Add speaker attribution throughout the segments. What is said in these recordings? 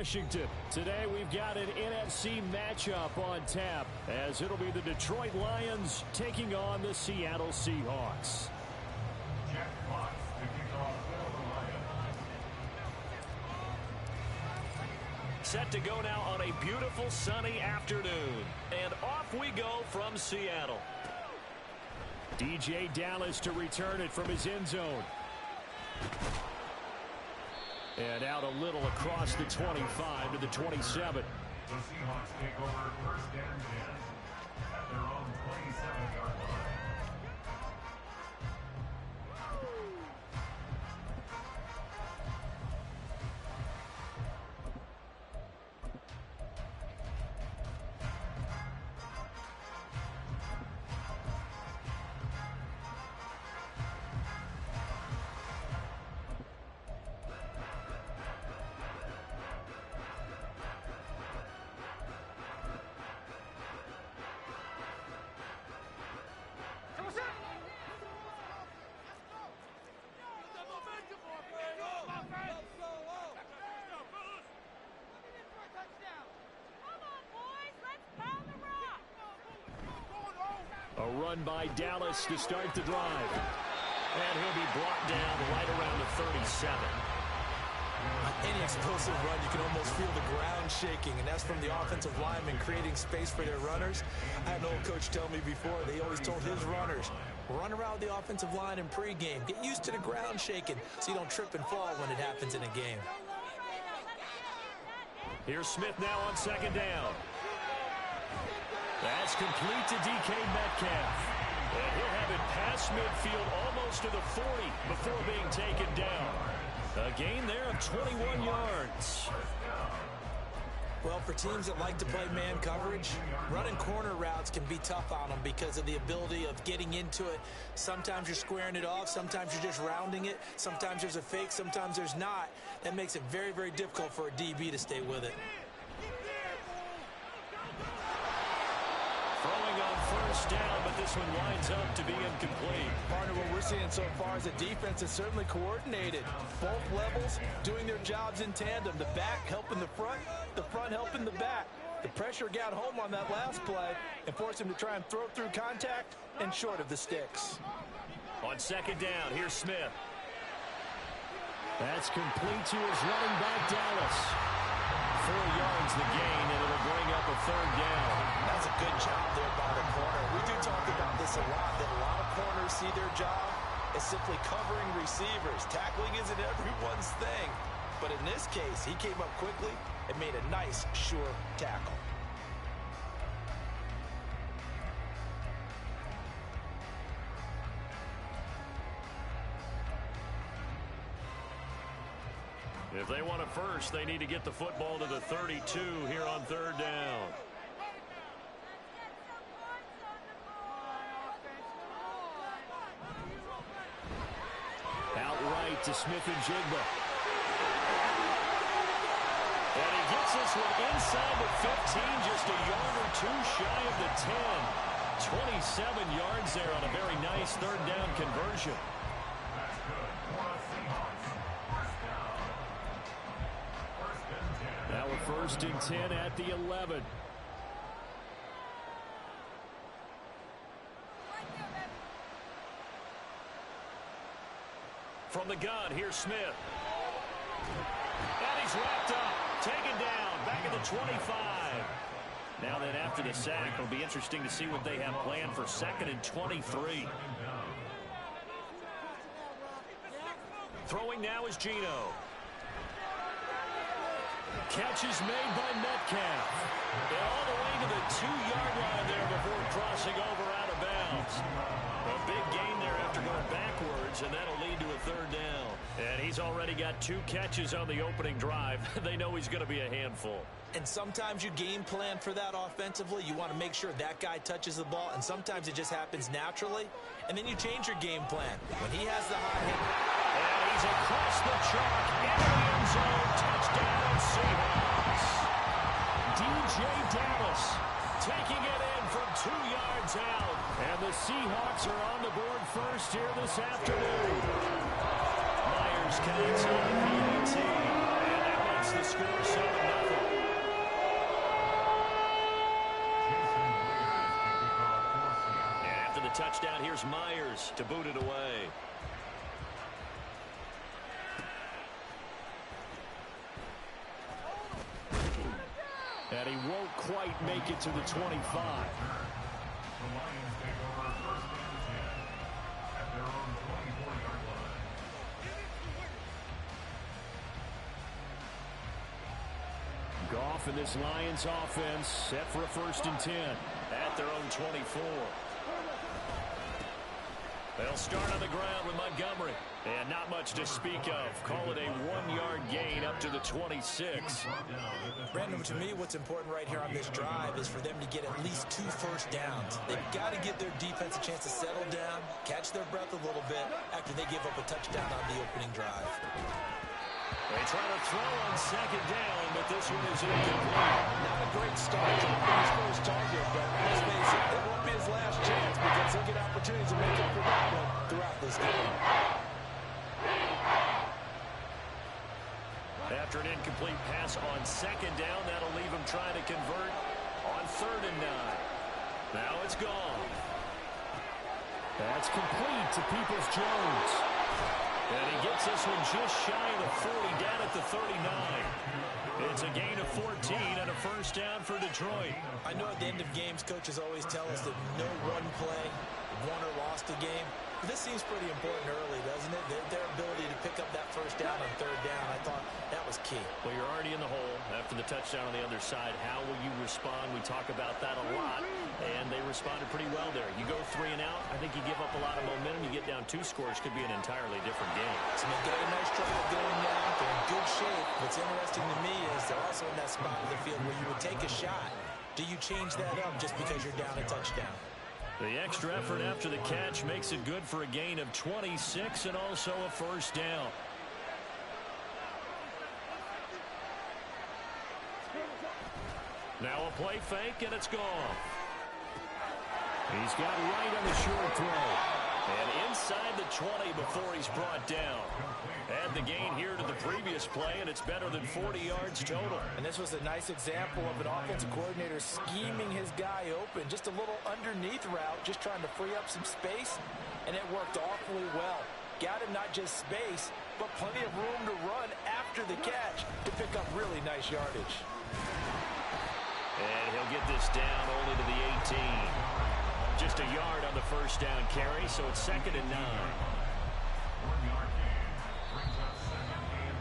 Speaker 1: Washington. Today we've got an NFC matchup on tap as it'll be the Detroit Lions taking on the Seattle Seahawks. Set to go now on a beautiful sunny afternoon. And off we go from Seattle. DJ Dallas to return it from his end zone. And out a little across the 25 to the 27.
Speaker 2: The Seahawks take over first and 10 at their own 27-yard line.
Speaker 1: A run by Dallas to start the drive. And he'll be brought down right around the 37.
Speaker 3: Any explosive run, you can almost feel the ground shaking, and that's from the offensive linemen creating space for their runners. I had an old coach tell me before, they always told his runners, run around the offensive line in pregame. Get used to the ground shaking so you don't trip and fall when it happens in a game.
Speaker 1: Here's Smith now on second down. That's complete to DK Metcalf. And he'll have it past midfield almost to the 40 before being taken down. A gain there of 21 yards.
Speaker 3: Well, for teams that like to play man coverage, running corner routes can be tough on them because of the ability of getting into it. Sometimes you're squaring it off. Sometimes you're just rounding it. Sometimes there's a fake. Sometimes there's not. That makes it very, very difficult for a DB to stay with it.
Speaker 1: Throwing on first down, but this one winds up to be incomplete.
Speaker 3: Partner, what we're seeing so far is the defense is certainly coordinated. Both levels doing their jobs in tandem. The back helping the front helping the back. The pressure got home on that last play and forced him to try and throw through contact and short of the sticks.
Speaker 1: On second down, here's Smith. That's complete to his running back, Dallas. 4 yards the gain, and it'll bring up a third down.
Speaker 3: That's a good job there by the corner. We do talk about this a lot, that a lot of corners see their job as simply covering receivers. Tackling isn't everyone's thing. But in this case, he came up quickly and made a nice, sure tackle.
Speaker 1: If they want it first, they need to get the football to the 32 here on third down. Outright to Smith-Njigba. And he gets this one inside the 15, just a yard or two shy of the 10. 27 yards there on a very nice third down conversion. Now a first and 10 at the 11. From the gun, here's Smith. And he's wrapped up, taken down, back at the 25. Now then, after the sack, it'll be interesting to see what they have planned for second and 23. Throwing now is Geno. Catch is made by Metcalf. And all the way to the 2-yard line there before crossing over out of bounds. A big gain there after going backwards, and that'll lead to a third down. And he's already got 2 catches on the opening drive. They know he's going to be a handful.
Speaker 3: And sometimes you game plan for that offensively. You want to make sure that guy touches the ball, and sometimes it just happens naturally. And then you change your game plan. When he has the high hit.
Speaker 1: And he's across the chalk into the end zone. Touchdown, Seahawks. DJ Dallas taking it in from 2 yards out. And the Seahawks are on the board first here this afternoon. Myers connects on the PAT. And that makes the score 7-9. touchdown. Here's Myers to boot it away. And he won't quite make it to the 25.
Speaker 2: The Lions take over first and 10 at their own 24-yard line.
Speaker 1: Goff and this Lions offense set for a 1st and 10 at their own 24. They'll start on the ground with Montgomery. And not much to speak of. Call it a 1-yard gain up to the 26.
Speaker 3: Brandon, to me, what's important right here on this drive is for them to get at least 2 first downs. They've got to give their defense a chance to settle down, catch their breath a little bit after they give up a touchdown on the opening drive.
Speaker 1: They try to throw on 2nd down, but this one is incomplete.
Speaker 3: Not a great start to his first target, but let's face it, it won't be his last chance because he'll get opportunities to make up for that one throughout this game.
Speaker 1: After an incomplete pass on 2nd down, that'll leave him trying to convert on 3rd and 9. Now it's gone. That's complete to Peoples-Jones. And he gets this one just shy of the 40, down at the 39. It's a gain of 14 and a 1st down for Detroit.
Speaker 3: I know at the end of games, coaches always tell us that no one play won or lost a game. But this seems pretty important early, doesn't it? Their ability to pick up that 1st down on 3rd down, I thought that was key.
Speaker 1: Well, you're already in the hole after the touchdown on the other side. How will you respond? We talk about that a lot, and they responded pretty well there. You go 3 and out, I think you give up a lot of momentum. You get down 2 scores, could be an entirely different game.
Speaker 3: So they've got a nice drive going now. They're in good shape. What's interesting to me is they're also in that spot of the field where you would take a shot. Do you change that up just because you're down a touchdown?
Speaker 1: The extra effort after the catch makes it good for a gain of 26 and also a 1st down. Now a play fake, and it's gone. He's got right on the short throw. And inside the 20 before he's brought down. Add the gain here to the previous play, and it's better than 40 yards total.
Speaker 3: And this was a nice example of an offensive coordinator scheming his guy open. Just a little underneath route, just trying to free up some space, and it worked awfully well. Got him not just space, but plenty of room to run after the catch to pick up really nice yardage.
Speaker 1: And he'll get this down only to the 18. Just a yard on the 1st down carry, so it's 2nd and 9.
Speaker 2: 1-yard gain brings up 2nd and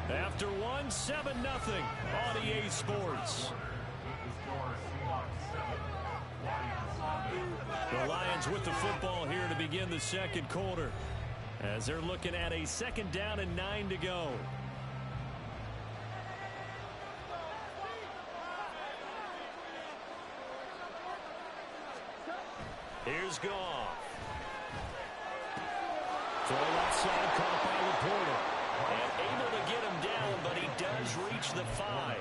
Speaker 2: 9.
Speaker 1: After 1, 7-0 on EA Sports.
Speaker 2: With the score, Seahawks 7, Lions 7.
Speaker 1: The Lions with the football here to begin the 2nd quarter, as they're looking at a 2nd down and 9 to go. Here's Goff. Throw outside, caught by Laporta. And able to get him down, but he does reach the 5.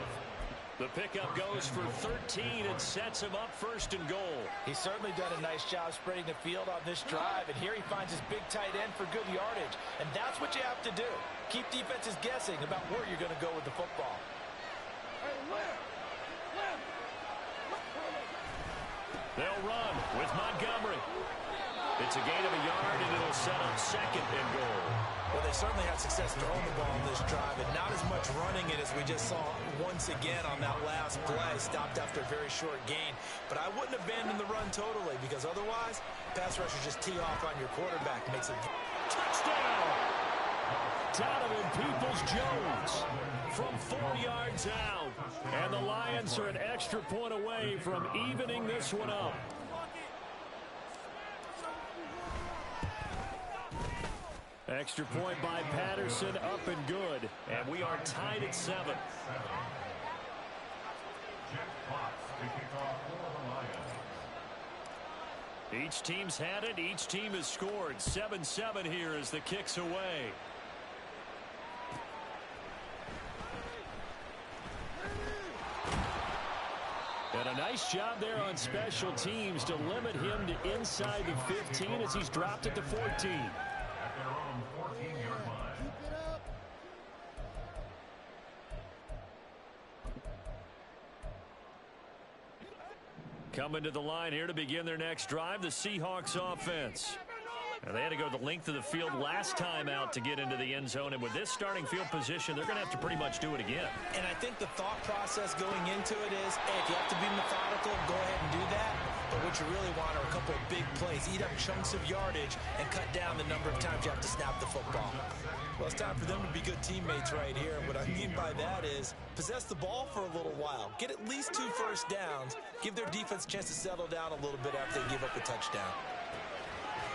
Speaker 1: The pickup goes for 13 and sets him up 1st and goal.
Speaker 3: He's certainly done a nice job spreading the field on this drive, and here he finds his big tight end for good yardage. And that's what you have to do. Keep defenses guessing about where you're going to go with the football.
Speaker 1: They'll run with Montgomery. It's a gain of a yard, and it'll set up 2nd and goal.
Speaker 3: Well, they certainly had success throwing the ball on this drive, and not as much running it as we just saw once again on that last play. Stopped after a very short gain. But I wouldn't abandon the run totally, because otherwise, pass rushers just tee off on your quarterback. Makes it
Speaker 1: touchdown! Donovan Peoples-Jones from 4 yards out. And the Lions are an extra point away from evening this one up. Extra point by Patterson, up and good. And we are tied at 7.
Speaker 2: Jeff Fox to kick off for the Lions.
Speaker 1: Each team's had it. Each team has scored. 7-7 here as the kick's away. And a nice job there on special teams to limit him to inside the 15 as he's dropped it to 14.
Speaker 2: At their own 14-yard line.
Speaker 1: Coming to the line here to begin their next drive, the Seahawks offense. Now, they had to go the length of the field last time out to get into the end zone, and with this starting field position, they're going to have to pretty much do it again.
Speaker 3: And I think the thought process going into it is, hey, if you have to be methodical, go ahead and do that. But what you really want are a couple of big plays, eat up chunks of yardage, and cut down the number of times you have to snap the football. Well, it's time for them to be good teammates right here. And what I mean by that is possess the ball for a little while. Get at least 2 first downs. Give their defense a chance to settle down a little bit after they give up the touchdown.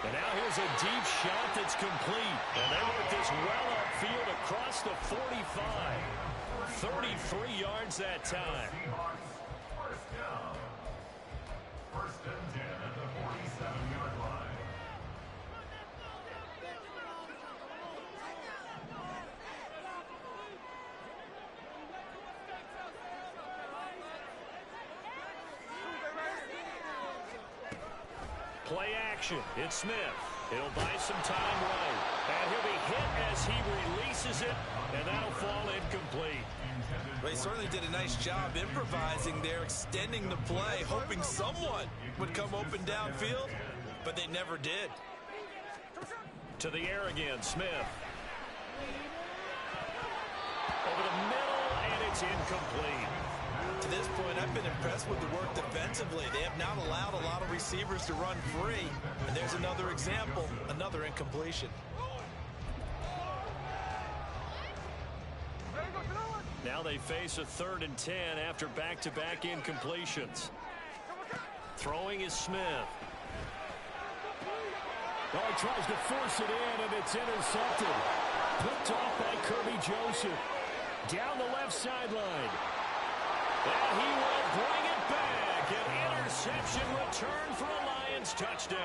Speaker 1: And now here's a deep shot that's complete. And they work this well upfield across the 45. 33 yards that time.
Speaker 2: First down. First and 10 at the 47-yard line.
Speaker 1: Play action. It's Smith. He'll buy some time right. And he'll be hit as he releases it, and that'll fall incomplete.
Speaker 3: Well, he certainly did a nice job improvising there, extending the play, hoping someone would come open downfield, but they never did.
Speaker 1: To the air again, Smith. Over the middle, and it's incomplete.
Speaker 3: To this point, I've been impressed with the work defensively. They have not allowed a lot of receivers to run free. And there's another example, another incompletion.
Speaker 1: Now they face a 3rd and 10 after back-to-back incompletions. Throwing is Smith. Oh, he tries to force it in, and it's intercepted. Picked off by Kirby Joseph. Down the left sideline. And he will bring it back. An interception return for a Lions touchdown.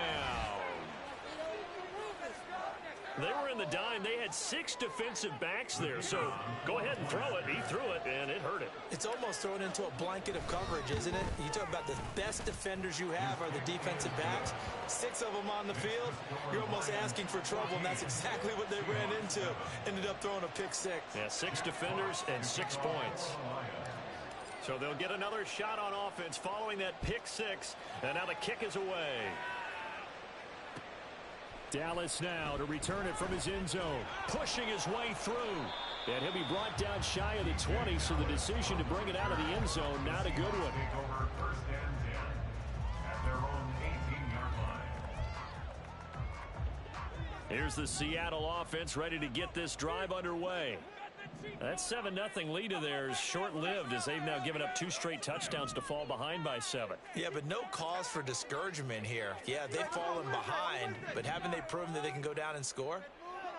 Speaker 1: They were in the dime. They had 6 defensive backs there. So go ahead and throw it. He threw it, and it hurt him.
Speaker 3: It's almost thrown into a blanket of coverage, isn't it? You talk about the best defenders you have are the defensive backs. 6 of them on the field. You're almost asking for trouble, and that's exactly what they ran into. Ended up throwing a pick 6.
Speaker 1: Yeah, 6 defenders and 6 points. So they'll get another shot on offense following that pick 6. And now the kick is away. Dallas now to return it from his end zone. Pushing his way through. And he'll be brought down shy of the 20, so the decision to bring it out of the end zone, not a good one.
Speaker 2: Take over first and 10 at their own 18-yard line.
Speaker 1: Here's the Seattle offense ready to get this drive underway. That 7-0 lead of theirs short-lived as they've now given up 2 straight touchdowns to fall behind by 7.
Speaker 3: Yeah, but no cause for discouragement here. Yeah, they've fallen behind, but haven't they proven that they can go down and score?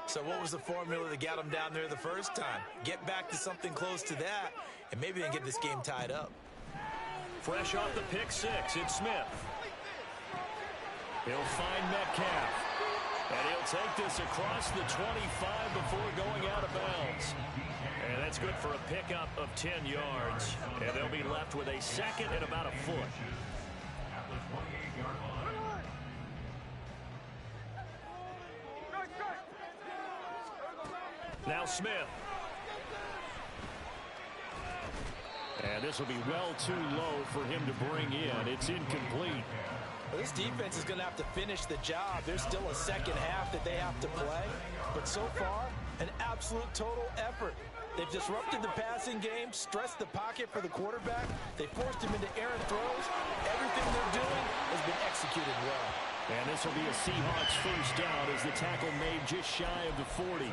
Speaker 3: So what was the formula that got them down there the first time? Get back to something close to that, and maybe they can get this game tied up.
Speaker 1: Fresh off the pick 6, it's Smith. He'll find Metcalf. And he'll take this across the 25 before going out of bounds. And that's good for a pickup of 10 yards. And they'll be left with a 2nd and about a foot.
Speaker 2: At the 28-yard line.
Speaker 1: Now Smith. And this will be well too low for him to bring in. It's incomplete.
Speaker 3: Well, this defense is going to have to finish the job. There's still a second half that they have to play. But so far, an absolute total effort. They've disrupted the passing game, stressed the pocket for the quarterback. They forced him into errant throws. Everything they're doing has been executed well.
Speaker 1: And this will be a Seahawks first down as the tackle made just shy of the 40.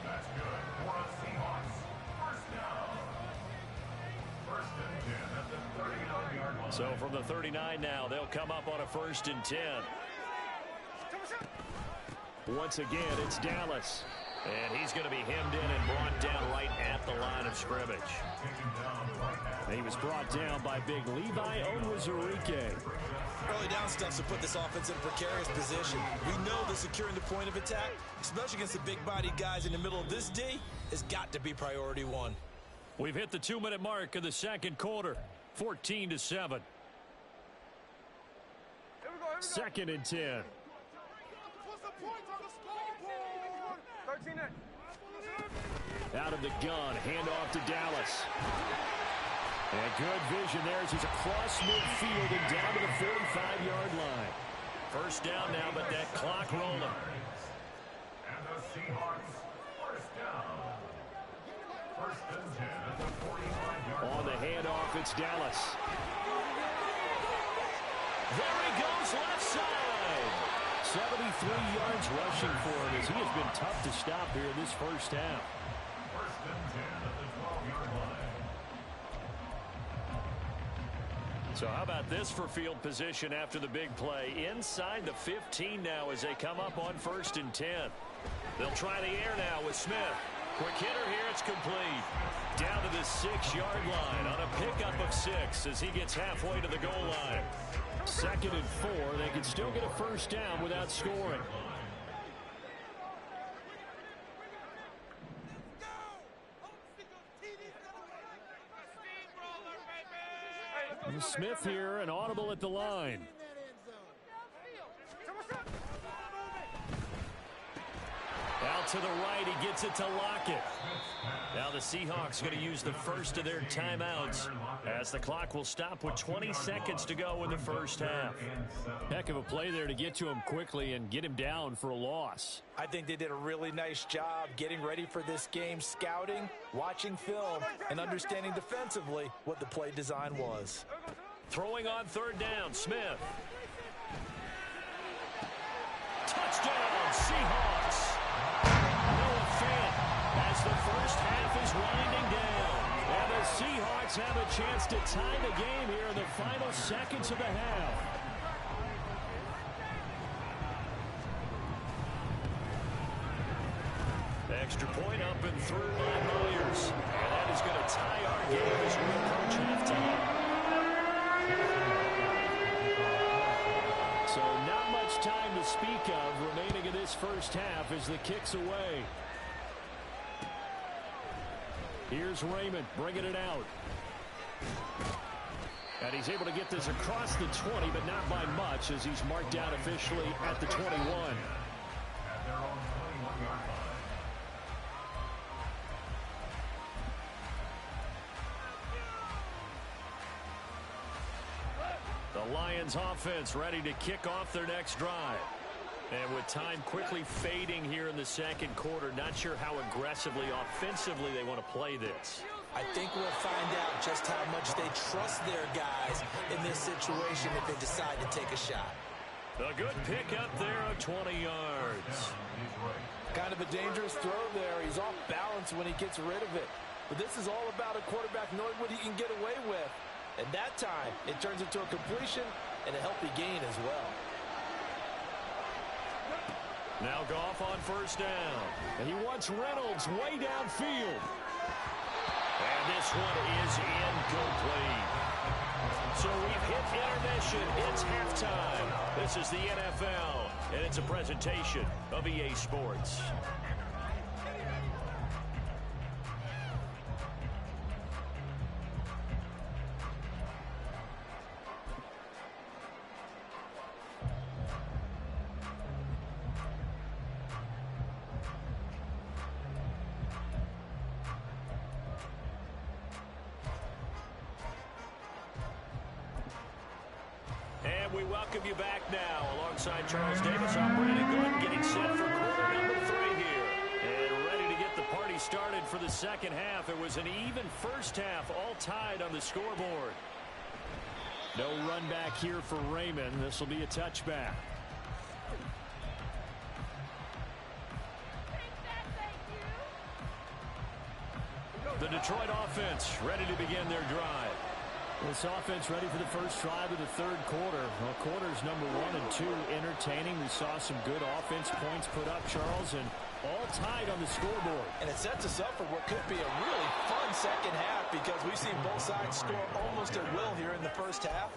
Speaker 2: That's good for a Seahawks first down. First and 10 at the 39-yard line.
Speaker 1: So from the 39 now, they'll come up on a 1st and 10. Once again, it's Dallas. And he's going to be hemmed in and brought down right at the line of scrimmage. He was brought down by big Levi Onwuzurike.
Speaker 3: Early down stuff to put this offense in a precarious position. We know that securing the point of attack, especially against the big-bodied guys in the middle of this D, has got to be priority 1.
Speaker 1: We've hit the 2-minute mark of the second quarter. 14-7. 2nd and 10. Out of the gun, handoff to Dallas. And good vision there as he's across midfield and down to the 45-yard line. First down now, but that clock rolling.
Speaker 2: And the Seahawks, first down. First and 10 at the 45-yard line.
Speaker 1: On the handoff, it's Dallas. There he goes, left side. 73 yards rushing for him as he has been tough to stop here in this first half.
Speaker 2: First and 10 at the 12-yard line.
Speaker 1: So how about this for field position after the big play? Inside the 15 now as they come up on first and 10. They'll try the air now with Smith. Quick hitter here, it's complete. Down to the 6-yard line on a pickup of 6 as he gets halfway to the goal line. Second and 4, they can still get a first down without scoring. Smith here, an audible at the line. Out to the right, he gets it to Lockett. Now the Seahawks going to use the first of their timeouts as the clock will stop with 20 seconds to go in the first half. Heck of a play there to get to him quickly and get him down for a loss.
Speaker 3: I think they did a really nice job getting ready for this game, scouting, watching film, and understanding defensively what the play design was.
Speaker 1: Throwing on third down, Smith. Touchdown, Seahawks. Noah Fant as the first half is winding down. And the Seahawks have a chance to tie the game here in the final seconds of the half. Extra point up and through by Myers. And that is going to tie our game as we approach halftime. So not much time to speak of remaining in this first half as the kick's away. Here's Raymond bringing it out. And he's able to get this across the 20, but not by much as he's marked out officially at the 21.
Speaker 2: At their own 21-yard line.
Speaker 1: The Lions offense ready to kick off their next drive. And with time quickly fading here in the second quarter, not sure how aggressively, offensively they want to play this.
Speaker 3: I think we'll find out just how much they trust their guys in this situation if they decide to take a shot.
Speaker 1: A good pickup there of 20 yards.
Speaker 3: Kind of a dangerous throw there. He's off balance when he gets rid of it. But this is all about a quarterback knowing what he can get away with. And that time, it turns into a completion and a healthy gain as well.
Speaker 1: Now Goff on first down. And he wants Reynolds way downfield. And this one is incomplete. So we've hit intermission. It's halftime. This is the NFL, and it's a presentation of EA Sports. We welcome you back now. Alongside Charles Davis, I'm Brandon Gooden, getting set for quarter number 3 here. And ready to get the party started for the second half. It was an even first half, all tied on the scoreboard. No run back here for Raymond. This will be a touchback. The Detroit offense ready to begin their drive. This offense ready for the first drive of the third quarter. Well, quarters number 1 and 2 entertaining. We saw some good offense points put up, Charles, and all tied on the scoreboard.
Speaker 3: And it sets us up for what could be a really fun second half because we've seen both sides score almost at will here in the first half.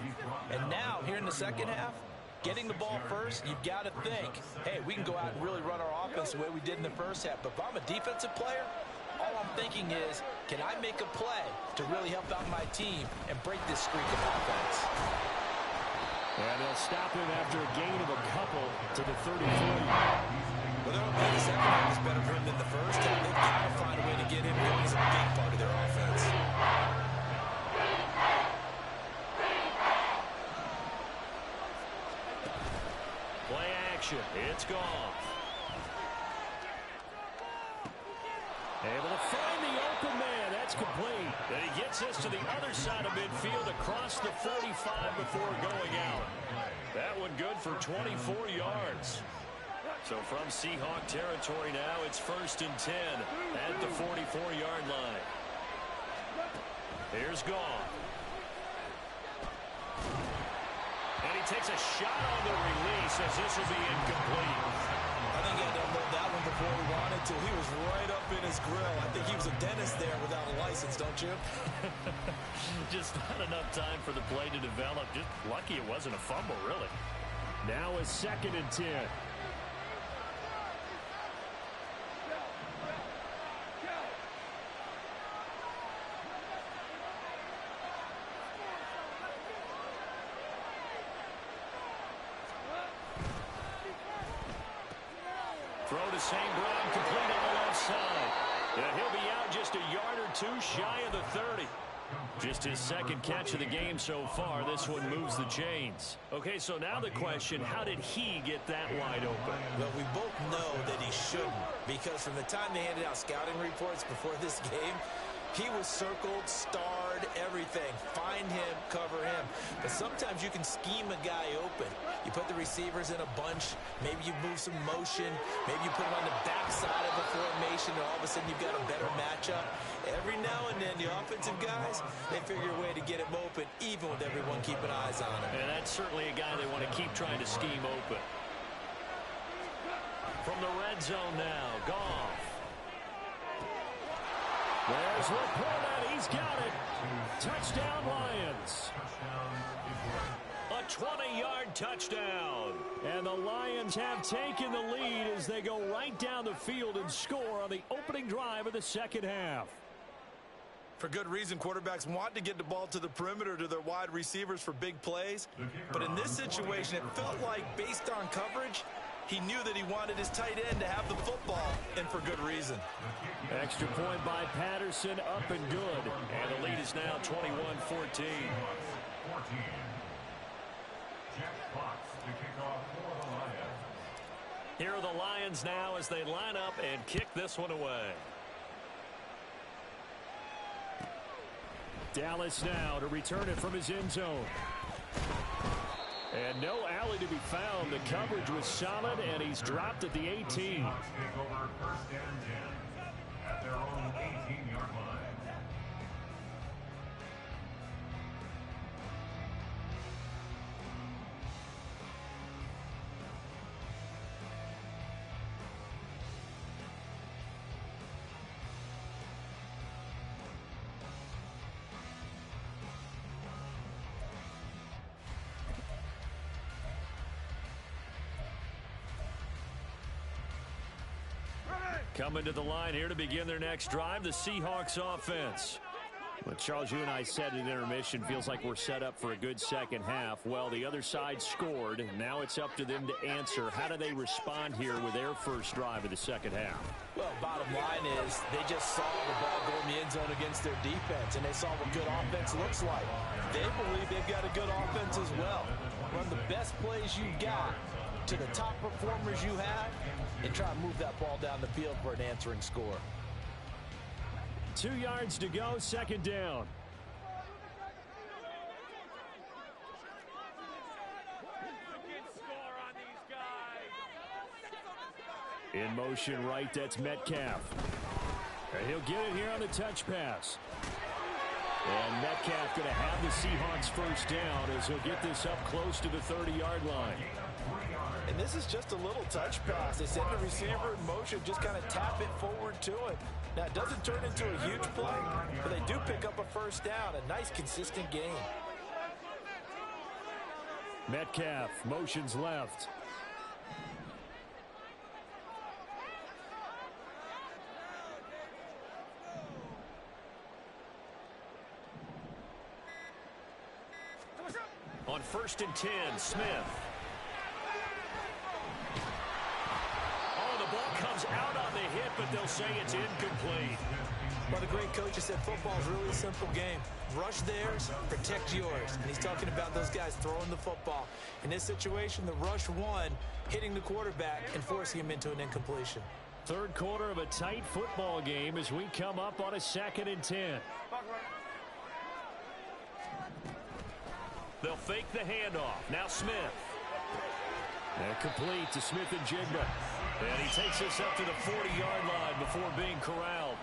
Speaker 3: And now, here in the second half, getting the ball first, you've got to think, hey, we can go out and really run our offense the way we did in the first half. But if I'm a defensive player, all I'm thinking is, can I make a play to really help out my team and break this streak of offense?
Speaker 1: And they'll stop him after a gain of a couple to the 33.
Speaker 3: Well, they're hoping the second half is better for him than the first half. They've got to find a way to get him going as a big part of their offense.
Speaker 1: motion. It's Goff. Able to find the open man. That's complete. And he gets this to the other side of midfield across the 45 before going out. That one good for 24 yards. So from Seahawk territory now, it's 1st and 10 at the 44-yard line. Here's Goff. And he takes a shot on the release as this will be incomplete.
Speaker 3: I think he had to unload that one before he wanted to. He was right up in his grill. I think he was a dentist there without a license, don't you?
Speaker 1: Just not enough time for the play to develop. Just lucky it wasn't a fumble, really. Now a 2nd and 10. Throw to St. Brown, complete on the left side. And he'll be out just a yard or two shy of the 30. Just his 2nd catch of the game so far. This one moves the chains. Okay, so now the question, how did he get that wide open?
Speaker 3: Well, we both know that he shouldn't, because from the time they handed out scouting reports before this game, he was circled, starred, everything. Find him, cover him. But sometimes you can scheme a guy open. You put the receivers in a bunch. Maybe you move some motion. Maybe you put him on the backside of a formation, and all of a sudden you've got a better matchup. Every now and then, the offensive guys, they figure a way to get him open, even with everyone keeping eyes on him.
Speaker 1: And that's certainly a guy they want to keep trying to scheme open. From the red zone now, Goff. There's Laporta. He's got it. Touchdown, Lions. A 20-yard touchdown. And the Lions have taken the lead as they go right down the field and score on the opening drive of the 2nd half.
Speaker 3: For good reason, quarterbacks want to get the ball to the perimeter to their wide receivers for big plays. But in this situation, it felt like, based on coverage, he knew that he wanted his tight end to have the football, and for good reason.
Speaker 1: Extra point by Patterson, up and good. And the lead is now 21-14. Here are the Lions now as they line up and kick this one away. Dallas now to return it from his end zone. And no alley to be found. The coverage was solid, and he's dropped at the 18.
Speaker 2: At their own 18-yard line.
Speaker 1: Coming to the line here to begin their next drive, the Seahawks offense. Well, Charles, you and I said in intermission, feels like we're set up for a good 2nd half. Well, the other side scored. Now it's up to them to answer. How do they respond here with their first drive of the 2nd half?
Speaker 3: Well, bottom line is they just saw the ball go in the end zone against their defense, and they saw what good offense looks like. They believe they've got a good offense as well. Run the best plays you've got to the top performers you have, and try to move that ball down the field for an answering score.
Speaker 1: 2 yards to go, 2nd down. In motion right, that's Metcalf. And he'll get it here on the touch pass. And Metcalf going to have the Seahawks first down as he'll get this up close to the 30-yard line.
Speaker 3: And this is just a little touch pass. They send the receiver in motion, just kind of tap it forward to him. Now, it doesn't turn into a huge play, but they do pick up a first down. A nice, consistent gain.
Speaker 1: Metcalf motions left. On 1st and 10, Smith. Oh, the ball comes out on the hit, but they'll say it's incomplete.
Speaker 3: Well, the great coach has said football is really a simple game. Rush theirs, protect yours. And he's talking about those guys throwing the football. In this situation, the rush won, hitting the quarterback and forcing him into an incompletion.
Speaker 1: Third quarter of a tight football game as we come up on a 2nd and 10. They'll fake the handoff. Now Smith. And complete to Smith-Njigba. And he takes us up to the 40-yard line before being corralled.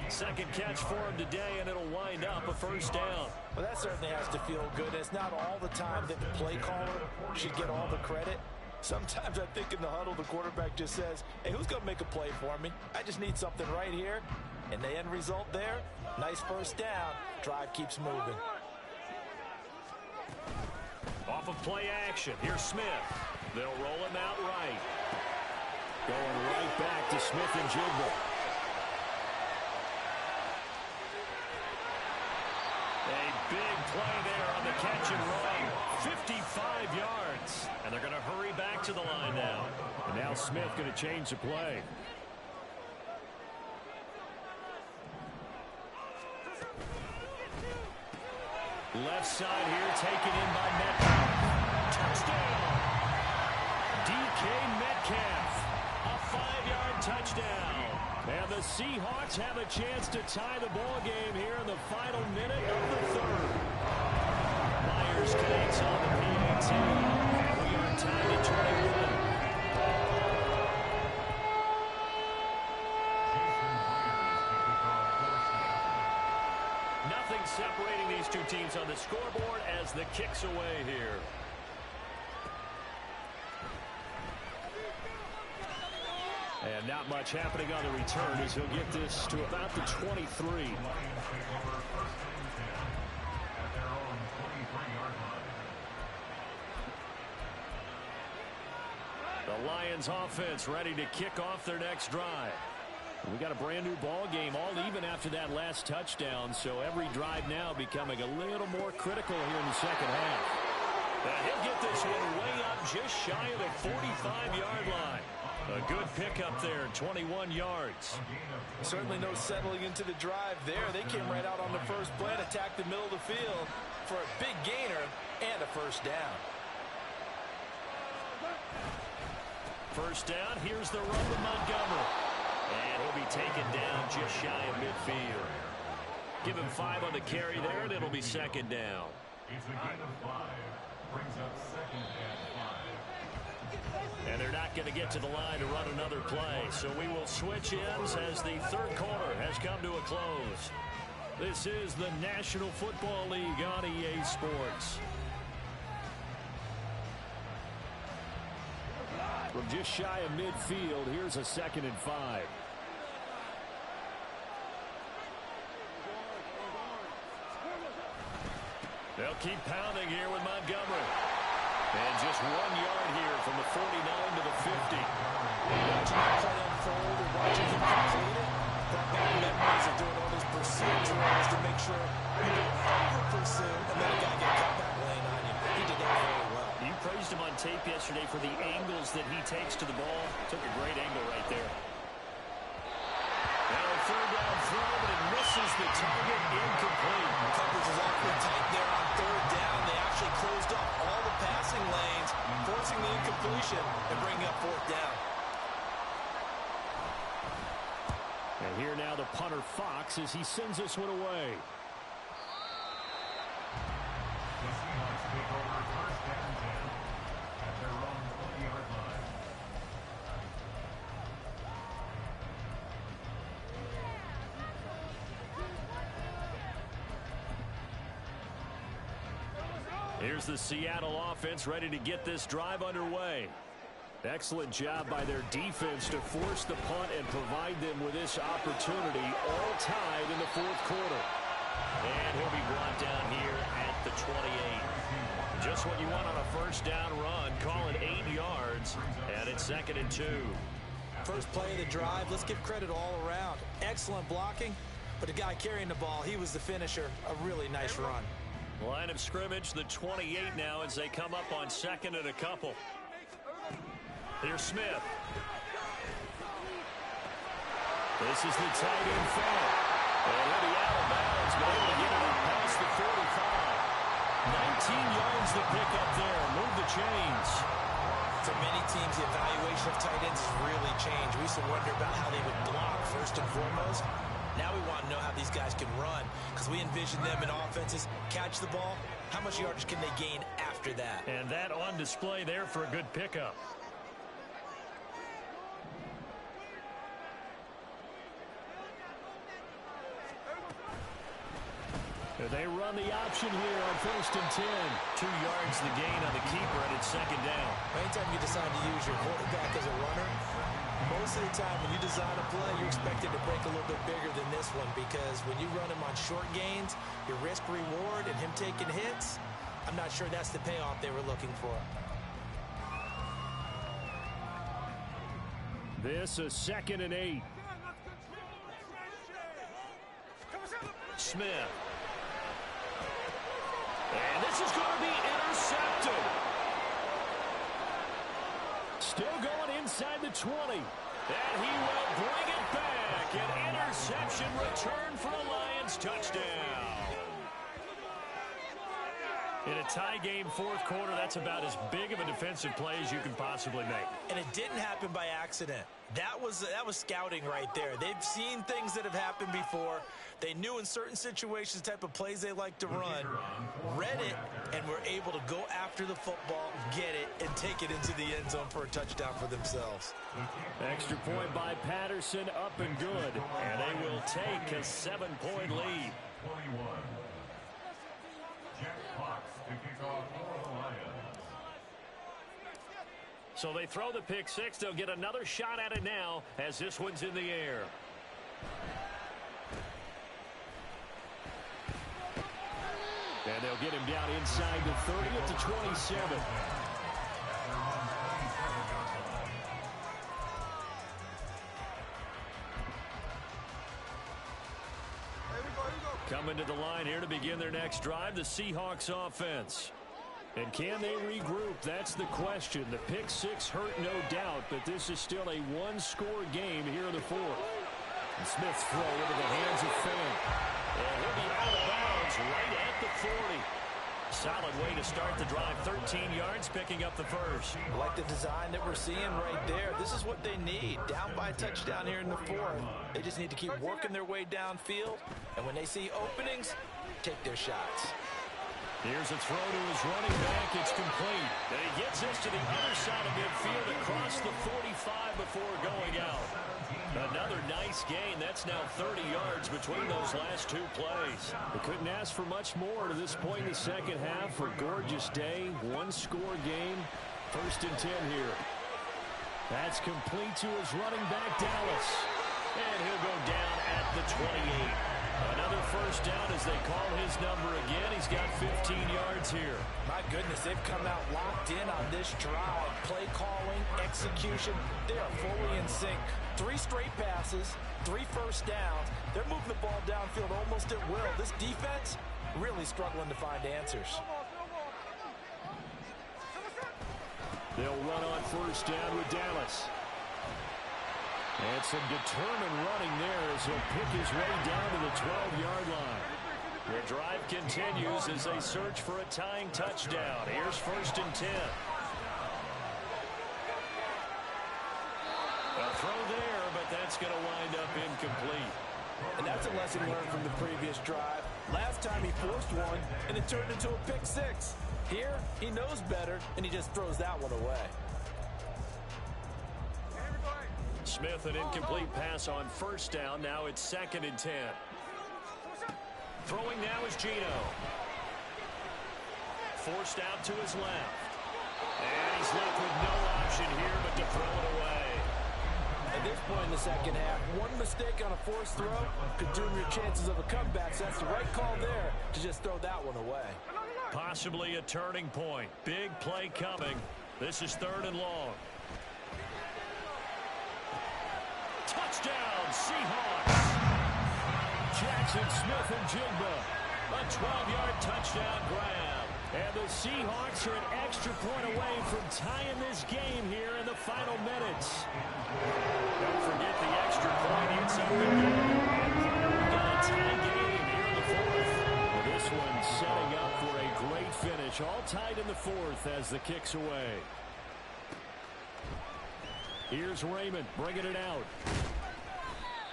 Speaker 1: Second catch for him today, and it'll wind up a first down.
Speaker 3: Well, that certainly has to feel good. It's not all the time that the play caller should get all the credit. Sometimes I think in the huddle, the quarterback just says, hey, who's going to make a play for me? I just need something right here. And the end result there, nice first down. Drive keeps moving.
Speaker 1: Off of play action, here's Smith. They'll roll him out right. Going right back to Smith-Njigba. A big play there on the catch and run. 55 yards. And they're going to hurry back to the line now. And now Smith going to change the play. Left side here taken in by Metcalf. Touchdown. DK Metcalf. A 5-yard touchdown. And the Seahawks have a chance to tie the ball game here in the final minute of the third. Myers connects on the PAT. And we are tied at 21. Nothing separating these two teams on the scoreboard as the kick's away here. And not much happening on the return as he'll get this to about the 23. The Lions offense ready to kick off their next drive. We got a brand new ball game, all even after that last touchdown, so every drive now becoming a little more critical here in the second half. And he'll get this one way up just shy of the 45-yard line. A good pickup there, 21 yards.
Speaker 3: Certainly no settling into the drive there. They came right out on the first play and attacked the middle of the field for a big gainer and a first down.
Speaker 1: First down, here's the run to Montgomery. And he'll be taken down just shy of midfield. Give him 5 on the carry there, and it'll be second down.
Speaker 2: It's a gain of 5. Brings up second and 5.
Speaker 1: And they're not going to get to the line to run another play. So we will switch ends as the third quarter has come to a close. This is the National Football League on EA Sports. From just shy of midfield, here's a 2nd and 5. They'll keep pounding here with Montgomery. And just 1 yard here from the 49 to the 50.
Speaker 3: Watching that play unfold and watching him complete it, brought back memories of doing all those pursuit drills to make sure you don't over-pursue and let a guy get cut back lane on you. He did that very well.
Speaker 1: You praised him on tape yesterday for the angles that he takes to the ball. Took a great angle right there. Now a third down throw, but it misses the target, incomplete.
Speaker 3: Coverage is awfully tight there on third down. They actually closed off all the passing lanes, forcing the incompletion and bringing up fourth down.
Speaker 1: And here now the punter Fox as he sends this one away.
Speaker 2: The Seahawks take over first and 10 at their own 20-yard line.
Speaker 1: Here's the Seattle offense ready to get this drive underway. Excellent job by their defense to force the punt and provide them with this opportunity, all tied in the fourth quarter. And he'll be brought down here at the 28. Just what you want on a first down run. Call it 8 yards, and it's 2nd and 2.
Speaker 3: First play of the drive, let's give credit all around. Excellent blocking, but the guy carrying the ball, he was the finisher. A really nice run.
Speaker 1: Line of scrimmage, the 28 now as they come up on 2nd and a couple. Here's Smith. This is the tight end fake. And he'll be out of bounds, but able to get it up past the 45. 19 yards to pick up there. Move the chains.
Speaker 3: For many teams, the evaluation of tight ends has really changed. We used to wonder about how they would block first and foremost. Now we want to know how these guys can run because we envision them in offenses. Catch the ball. How much yardage can they gain after that?
Speaker 1: And that on display there for a good pickup. They run the option here on 1st and 10. 2 yards the gain on the keeper, and it's 2nd down.
Speaker 3: Anytime you decide to use your quarterback as a runner, most of the time when you design a play, you're expected to break a little bit bigger than this one because when you run him on short gains, your risk-reward and him taking hits, I'm not sure that's the payoff they were looking for.
Speaker 1: This is 2nd and 8. Smith. And this is going to be intercepted. Still going inside the 20. And he will bring it back. An interception return for a Lions touchdown. In a tie game, 4th quarter, that's about as big of a defensive play as you can possibly make.
Speaker 3: And it didn't happen by accident. That was scouting right there. They've seen things that have happened before. They knew in certain situations the type of plays they like to run, read it, and were able to go after the football, get it, and take it into the end zone for a touchdown for themselves.
Speaker 1: Extra point by Patterson, up and good. And they will take a 7-point lead.
Speaker 2: 21. Jack Fox to kick off for the Lions.
Speaker 1: So they throw the pick six. They'll get another shot at it now as this one's in the air. And they'll get him down inside the 30 at the 27. Coming to the line here to begin their next drive, the Seahawks offense. And can they regroup? That's the question. The pick six hurt, no doubt, but this is still a one-score game here in the 4th. And Smith's throw into the hands of Finn. And he'll be out of bounds right at the 40. Solid way to start the drive. 13 yards, picking up the first.
Speaker 3: I like the design that we're seeing right there. This is what they need. Down by a touchdown here in the 4th. They just need to keep working their way downfield. And when they see openings, take their shots.
Speaker 1: Here's a throw to his running back. It's complete. And he gets this to the other side of midfield across the 45 before going out. Another nice gain. That's now 30 yards between those last two plays. They couldn't ask for much more to this point in the second half. A gorgeous day, one-score game. 1st and 10 here. That's complete to his running back, Dallas. And he'll go down at the 28. Another first down as they call his number again. He's got 15 yards here.
Speaker 3: My goodness, they've come out locked in on this drive. Play calling, execution, they are fully in sync. 3 straight passes, 3 first downs. They're moving the ball downfield almost at will. This defense really struggling to find answers.
Speaker 1: They'll run on first down with Dallas. And some determined running there as he'll pick his way down to the 12-yard line. The drive continues as they search for a tying touchdown. Here's 1st and 10. A throw there, but that's going to wind up incomplete.
Speaker 3: And that's a lesson learned from the previous drive. Last time he forced one, and it turned into a pick six. Here, he knows better, and he just throws that one away.
Speaker 1: Smith, an incomplete pass on first down. Now it's 2nd and 10. Throwing now is Geno. Forced out to his left. And he's left with no option here but to throw it away.
Speaker 3: At this point in the second half, one mistake on a forced throw could doom your chances of a comeback. So that's the right call there to just throw that one away.
Speaker 1: Possibly a turning point. Big play coming. This is 3rd and long. Touchdown, Seahawks. Jackson Smith-Njigba. A 12-yard touchdown grab. And the Seahawks are an extra point away from tying this game here in the final minutes. Don't forget the extra point. It's up and good. tie game here in the fourth. Well, this one setting up for a great finish. All tied in the fourth as the kick's away. Here's Raymond bringing it out.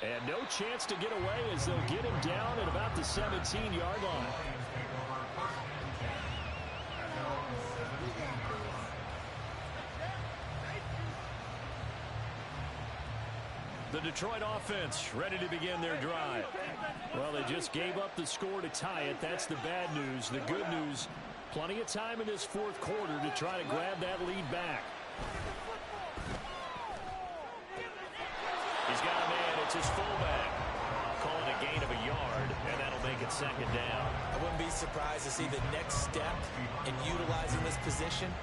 Speaker 1: And no chance to get away as they'll get him down at about the 17-yard line. The Detroit offense ready to begin their drive. Well, they just gave up the score to tie it. That's the bad news. The good news, plenty of time in this fourth quarter to try to grab that lead back. He's got a man. It's his fullback. Call it a gain of a yard, and that'll make it second down.
Speaker 3: I wouldn't be surprised to see the next step in utilizing this position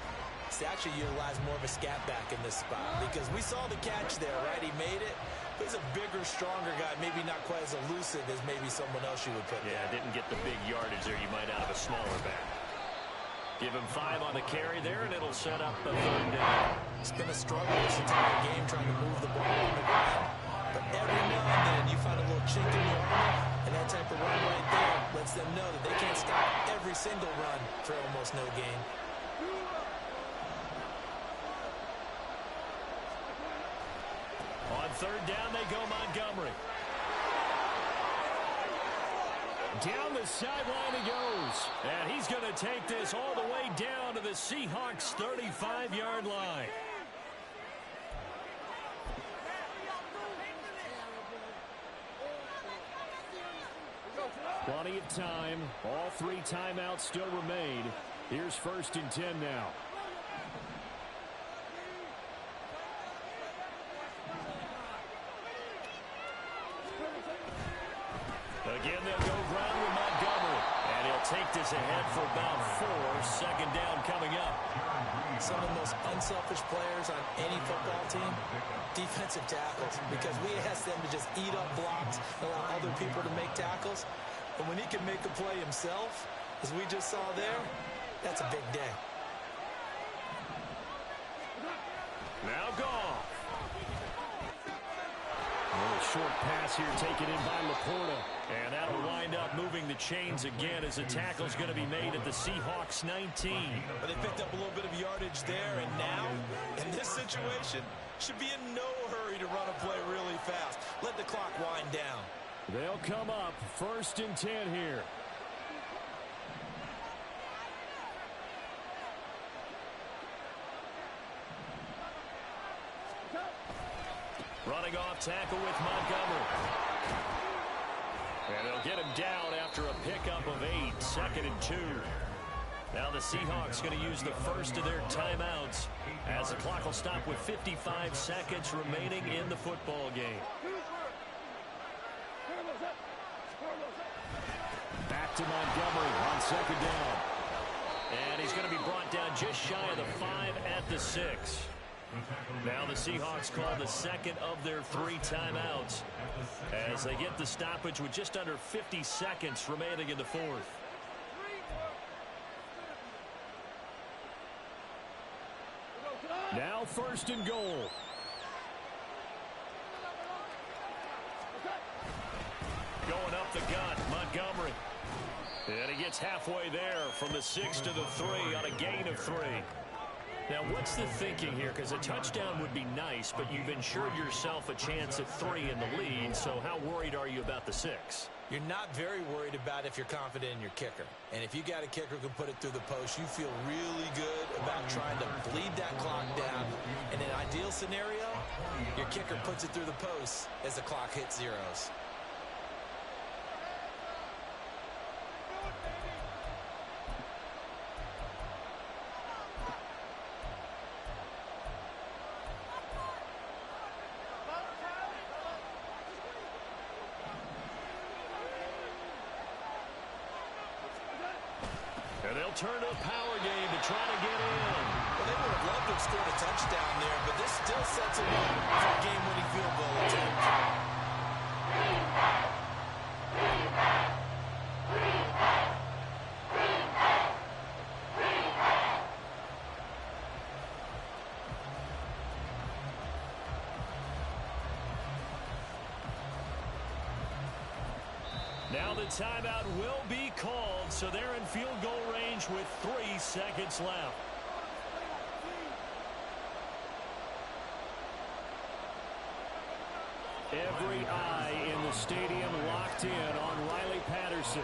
Speaker 3: is to actually utilize more of a scat back in this spot, because we saw the catch there, right? He made it. He's a bigger, stronger guy, maybe not quite as elusive as maybe someone else you would put there.
Speaker 1: Yeah, didn't get the big yardage there you might out of a smaller back. Give him 5 on the carry there, and it'll set up a third down.
Speaker 3: It's been a struggle this entire game trying to move the ball on the ground. But every now and then you find a little chink in the armor, and that type of run right there lets them know that they can't stop every single run for almost no gain.
Speaker 1: On third down, they go Montgomery. Down the sideline he goes. And he's going to take this all the way down to the Seahawks' 35-yard line. Plenty of time. All 3 timeouts still remain. Here's 1st and 10 now. Again, they'll go ground with Montgomery. And he'll take this ahead for about 4. Second down coming up.
Speaker 3: Some of the most unselfish players on any football team, defensive tackles, because we ask them to just eat up blocks and allow other people to make tackles. And when he can make a play himself, as we just saw there, that's a big day.
Speaker 1: Now Goff. A little short pass here taken in by Laporta. And that'll wind up moving the chains again as the tackle's going to be made at the Seahawks 19.
Speaker 3: But they picked up a little bit of yardage there, and now, in this situation, should be in no hurry to run a play really fast. Let the clock wind down.
Speaker 1: They'll come up 1st and 10 here. Running off tackle with Montgomery. And they'll get him down after a pickup of 8, 2nd and 2. Now the Seahawks going to use the first of their timeouts as the clock will stop with 55 seconds remaining in the football game. Back to Montgomery on 2nd down. And he's going to be brought down just shy of the 5 at the 6. Now the Seahawks call the second of their 3 timeouts as they get the stoppage with just under 50 seconds remaining in the fourth. Now 1st and goal. Going up the gut, Montgomery. And he gets halfway there from the 6 to the 3 on a gain of 3. Now, what's the thinking here? Because a touchdown would be nice, but you've ensured yourself a chance at 3 in the lead, so how worried are you about the 6?
Speaker 3: You're not very worried about if you're confident in your kicker. And if you got a kicker who can put it through the post, you feel really good about trying to bleed that clock down. In an ideal scenario, your kicker puts it through the post as the clock hits zeros.
Speaker 1: Turn to a power game to try to get in.
Speaker 3: Well, they would have loved to have scored a touchdown there, but this still sets them up for a game-winning field goal attempt.
Speaker 1: the timeout will be called, so they're in field goal range with 3 seconds left. Every eye in the stadium locked in on Riley Patterson.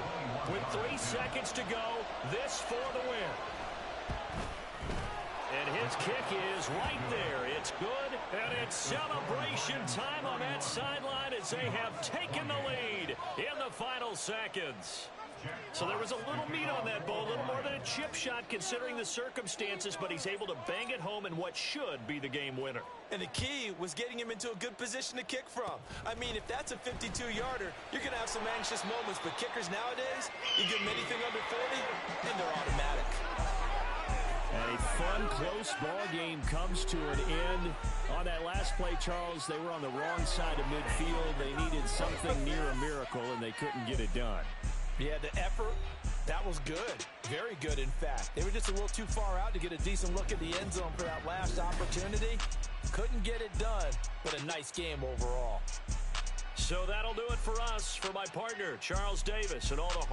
Speaker 1: With 3 seconds to go, this for the win. And his kick is right there. It's good, and it's celebration time on that sideline as they have taken the lead in the final seconds. So there was a little meat on that ball, a little more than a chip shot considering the circumstances, but he's able to bang it home in what should be the game winner.
Speaker 3: And the key was getting him into a good position to kick from. I mean, if that's a 52-yarder, you're going to have some anxious moments, but kickers nowadays, you give them anything under 40, and they're automatic.
Speaker 1: And a fun, close ball game comes to an end. On that last play, Charles, they were on the wrong side of midfield. They needed something near a miracle, and they couldn't get it done.
Speaker 3: Yeah, the effort, that was good. Very good, in fact. They were just a little too far out to get a decent look at the end zone for that last opportunity. Couldn't get it done, but a nice game overall.
Speaker 1: So that'll do it for us. For my partner, Charles Davis, and all the hard